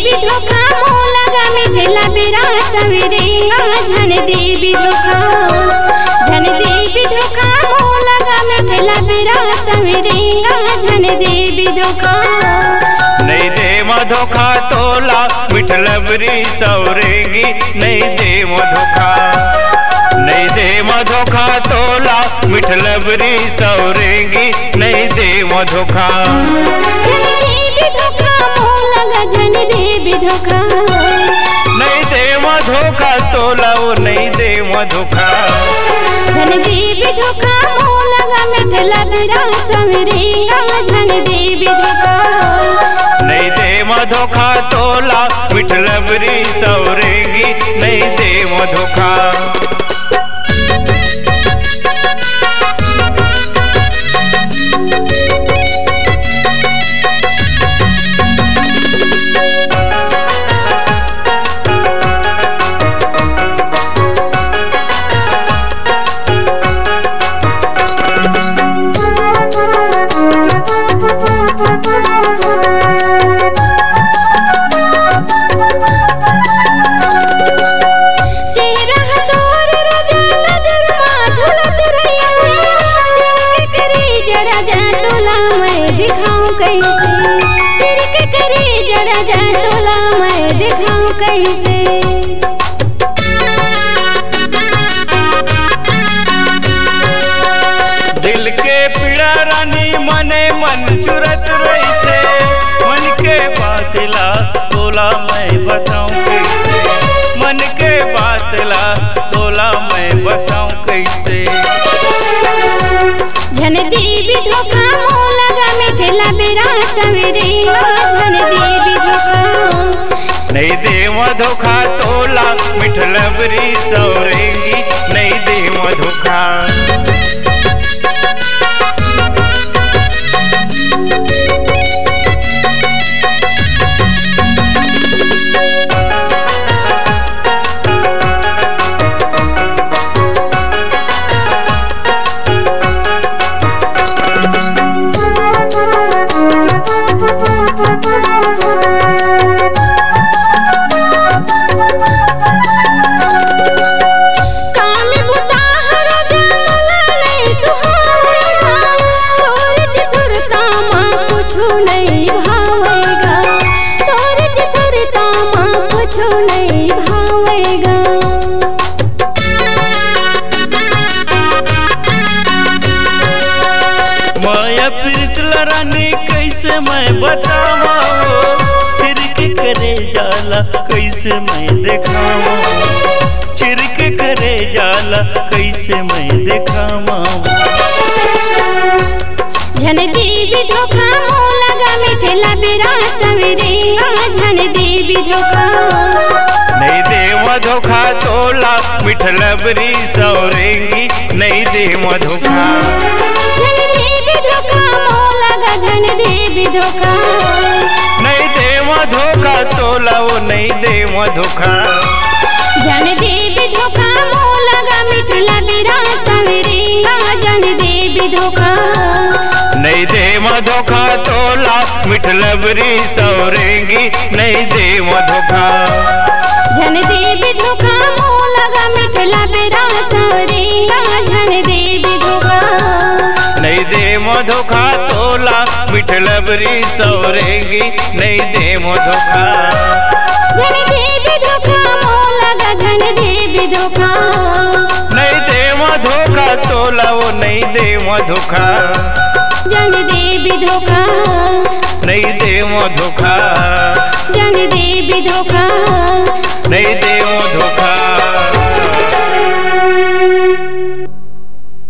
देवी धोखा मोह लगा मिथिला बेरा सवेरेगा झन देवी धोखा मोह लगा मिथिला बेरा सवेरेगा झन देवी धोखा नहीं दे धोखा तोला मिठलबरी सौरेगी नहीं दे धोखा नहीं दे धोखा तोला मिठलबरी सौरेगी नहीं दे धोखा झन देवी धोखा नहीं दे धोखा तोला वो नहीं दे धोखा झन देवी धोखा मोह लगा मिथिला बेरा सवेरेगा झन देवी धोखा नहीं दे धोखा तोला मिठलबरी सौरेगी नहीं दे धोखा दिल के पीड़ा रानी मने मन चुरत रही थे मन के बातला तोला मैं बताऊं कैसे मन के बातला तोला मैं बताऊं कैसे झन देवी धोखा मोह लगा मिथिला बेरा सवेरेगा झन देवी धोखा नहीं दे धोखा तोला मिठलबरी सौरेगी नहीं दे धोखा माया प्रीतला रानी कैसे मैं बतावा चिरक करे जाला कैसे मैं देखावा चिरक करे जाला कैसे मैं देखावा झन देवी धोखा मोह लगा मिथिला बेरा सवेरेगा झन देवी धोखा नहीं दे धोखा तोला मिठलबरी सौरेगी नहीं दे धोखा झन देवी धोखा नहीं दे धोखा तोला वो नहीं दे धोखा झन देवी धोखा मोह लगा मिथिला बेरा सवेरेगा झन देवी धोखा नहीं दे धोखा तोला मिठलबरी सौरेगी नहीं दे धोखा झन देवी धोखा मोह लगा मिथिला बेरा सवेरेगा झन देवी धोखा नहीं दे धोखा तोला मिठलबरी सौरेगी नहीं दे धोखा झन देवी धोखा मोह लगा झन देवी धोखा नहीं दे धोखा तोला वो नहीं दे धोखा झन देवी धोखा नहीं दे धोखा झन देवी धोखा नहीं दे धोखा।